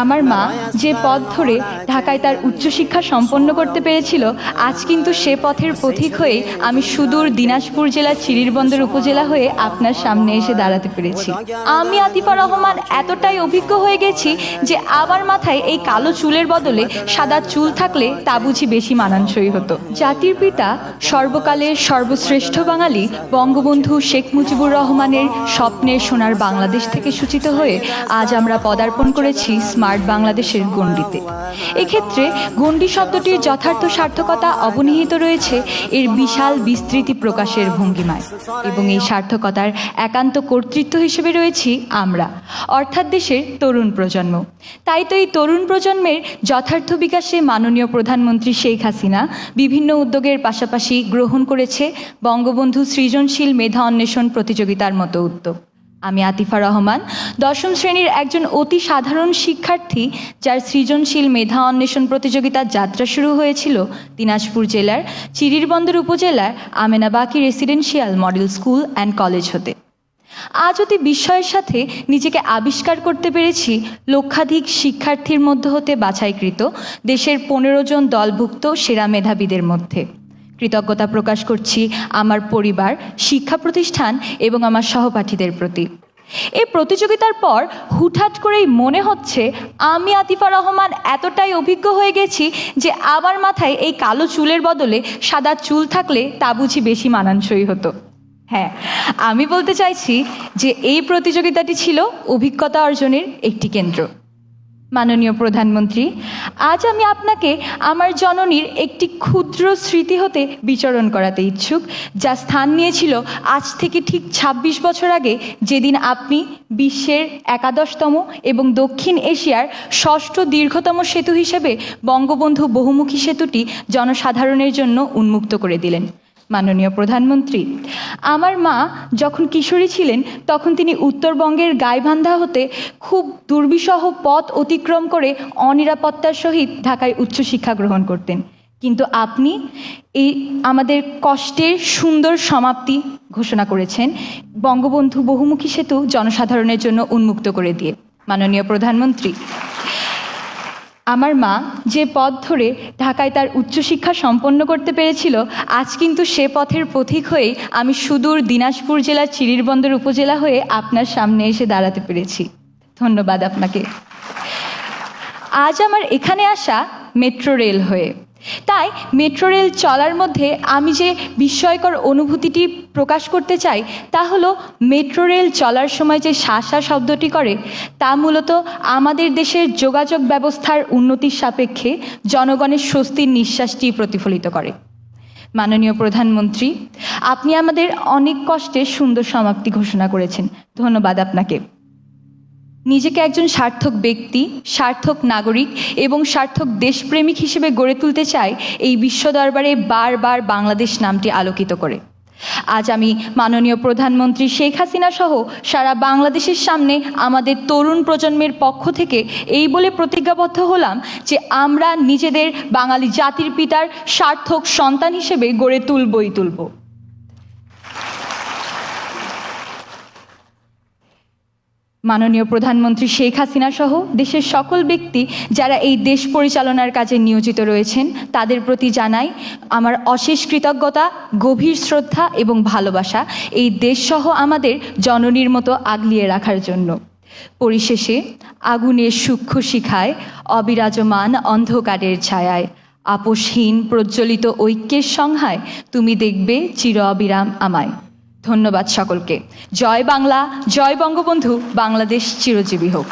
আমার মা যে পথ ধরে ঢাকায় তার উচ্চশিক্ষা সম্পন্ন করতে পেরেছিল, আজ কিন্তু সে পথের পথিক হয়ে আমি সুদূর দিনাজপুর জেলার চিরিরবন্দর উপজেলা হয়ে আপনার সামনে এসে দাঁড়াতে পেরেছি। আমি আতিফা রহমান এতটাই অভিজ্ঞ হয়ে গেছি যে আমার মাথায় এই কালো চুলের বদলে সাদা চুল থাকলে তা বুঝি বেশি মানানসই হতো। জাতির পিতা, সর্বকালের সর্বশ্রেষ্ঠ বাঙালি বঙ্গবন্ধু শেখ মুজিবুর রহমানের স্বপ্নের সোনার বাংলাদেশ থেকে সূচিত হয়ে আজ আমরা পদার্পণ করেছি স্মার্ট বাংলাদেশের গণ্ডিতে। এক্ষেত্রে গণ্ডি শব্দটির যথার্থ সার্থকতা অবনিহিত রয়েছে এর বিশাল বিস্তৃতি প্রকাশের ভঙ্গিমায়, এবং এই সার্থকতার একান্ত কর্তৃত্ব হিসেবে রয়েছি আমরা, অর্থাৎ দেশের তরুণ প্রজন্ম। তাই তো এই তরুণ প্রজন্মের যথার্থ বিকাশে মাননীয় প্রধানমন্ত্রী শেখ হাসিনা বিভিন্ন উদ্যোগের পাশাপাশি গ্রহণ করেছে বঙ্গবন্ধু সৃজনশীল মেধা অন্বেষণ প্রতিযোগিতার মতো উদ্যোগ। আমি আতিফা রহমান, দশম শ্রেণীর একজন অতি সাধারণ শিক্ষার্থী, যার সৃজনশীল মেধা অন্বেষণ প্রতিযোগিতার যাত্রা শুরু হয়েছিল দিনাজপুর জেলার চিরিরবন্দর উপজেলার Amenabaki residential model school and college হতে। আজ অতি বিস্ময়ের সাথে নিজেকে আবিষ্কার করতে পেরেছি লক্ষাধিক শিক্ষার্থীর মধ্য হতে বাছাইকৃত দেশের 15 জন দলভুক্ত সেরা মেধাবীদের মধ্যে। কৃতজ্ঞতা প্রকাশ করছি আমার পরিবার, শিক্ষা প্রতিষ্ঠান এবং আমার সহপাঠীদের প্রতি। এই প্রতিযোগিতার পর হুটহাট করেই মনে হচ্ছে আমি আতিফা রহমান এতটাই অভিজ্ঞ হয়ে গেছি যে আমার মাথায় এই কালো চুলের বদলে সাদা চুল থাকলে তা বুঝি বেশি মানানসই হতো। হ্যাঁ, আমি বলতে চাইছি যে এই প্রতিযোগিতাটি ছিল অভিজ্ঞতা অর্জনের একটি কেন্দ্র। মাননীয় প্রধানমন্ত্রী, আজ আমি আপনাকে আমার জননীর একটি ক্ষুদ্র স্মৃতি হতে বিচরণ করাতে ইচ্ছুক, যা স্থান নিয়েছিল আজ থেকে ঠিক 26 বছর আগে, যেদিন আপনি বিশ্বের 11তম এবং দক্ষিণ এশিয়ার 6ষ্ঠ দীর্ঘতম সেতু হিসেবে বঙ্গবন্ধু বহুমুখী সেতুটি জনসাধারণের জন্য উন্মুক্ত করে দিলেন। মাননীয় প্রধানমন্ত্রী, আমার মা যখন কিশোরী ছিলেন তখন তিনি উত্তরবঙ্গের গাইবান্ধা হতে খুব দুর্বিষহ পথ অতিক্রম করে অনিরাপত্তার সহিত ঢাকায় উচ্চশিক্ষা গ্রহণ করতেন, কিন্তু আপনি এই আমাদের কষ্টের সুন্দর সমাপ্তি ঘোষণা করেছেন বঙ্গবন্ধু বহুমুখী সেতু জনসাধারণের জন্য উন্মুক্ত করে দিয়ে। মাননীয় প্রধানমন্ত্রী, আমার মা যে পথ ধরে ঢাকায় তার উচ্চশিক্ষা সম্পন্ন করতে পেরেছিল, আজ কিন্তু সে পথের পথিক হয়ে আমি সুদূর দিনাজপুর জেলার চিরিরবন্দর উপজেলা হয়ে আপনার সামনে এসে দাঁড়াতে পেরেছি। ধন্যবাদ আপনাকে। আজ আমার এখানে আসা মেট্রো রেল হয়ে। তাই মেট্রো রেল চলার মধ্যে আমি যে বিস্ময়কর অনুভূতিটি প্রকাশ করতে চাই তা হলো, মেট্রো রেল চলার সময় যে শাঁসা শব্দটি করে তা মূলত আমাদের দেশের যোগাযোগ ব্যবস্থার উন্নতির সাপেক্ষে জনগণের স্বস্তির নিঃশ্বাসটি প্রতিফলিত করে। মাননীয় প্রধানমন্ত্রী, আপনি আমাদের অনেক কষ্টের সুন্দর সমাপ্তি ঘোষণা করেছেন। ধন্যবাদ আপনাকে। নিজেকে একজন সার্থক ব্যক্তি, সার্থক নাগরিক এবং সার্থক দেশপ্রেমিক হিসেবে গড়ে তুলতে চাই এই বিশ্ব দরবারে বারবার বাংলাদেশ নামটি আলোকিত করে। আজ আমি মাননীয় প্রধানমন্ত্রী শেখ হাসিনা সহ সারা বাংলাদেশের সামনে আমাদের তরুণ প্রজন্মের পক্ষ থেকে এই বলে প্রতিজ্ঞাবদ্ধ হলাম যে আমরা নিজেদের বাঙালি জাতির পিতার সার্থক সন্তান হিসেবে গড়ে তুলব। মাননীয় প্রধানমন্ত্রী শেখ হাসিনা সহ দেশের সকল ব্যক্তি যারা এই দেশ পরিচালনার কাজে নিয়োজিত রয়েছেন তাদের প্রতি জানাই আমার অশেষ কৃতজ্ঞতা, গভীর শ্রদ্ধা এবং ভালোবাসা এই দেশসহ আমাদের জননীর মতো আগলিয়ে রাখার জন্য। পরিশেষে আগুনের সূক্ষ্ম শিখায়, অবিরাজমান অন্ধকারের ছায়ায়, আপোষহীন প্রজ্বলিত ঐক্যের সংহায় তুমি দেখবে চির অবিরাম আমায়। ধন্যবাদ সকলকে। জয় বাংলা, জয় বঙ্গবন্ধু, বাংলাদেশ চিরজীবী হোক।